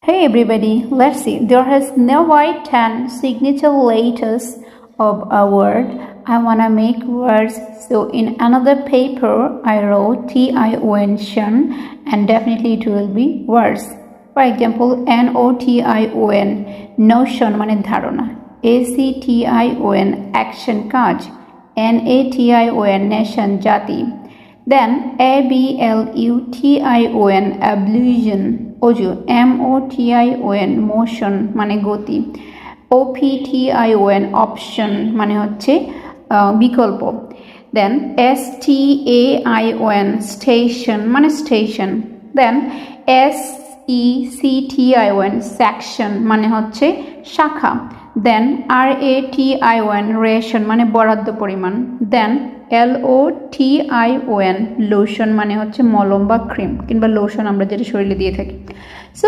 Hey everybody, let's see. There has no white 10 signature letters of a word. I wanna make words. So in another paper, I wrote TION and definitely it will be words. For example, NOTION notion মানে ধারণা, ACTION action কাজ, NATION nation জাতি, then ABLUTION ablution অজু, MOTION motion মানে গতি, OPTION option মানে হচ্ছে বিকল্প, then STAION station মানে স্টেশন, then SECTION section মানে হচ্ছে শাখা, then RATION রেশন মানে বরাদ্দ পরিমাণ, then LOTION লোশন মানে হচ্ছে মলম বা ক্রিম কিংবা লোশন আমরা যেটা শরীরে দিয়ে থাকি। সো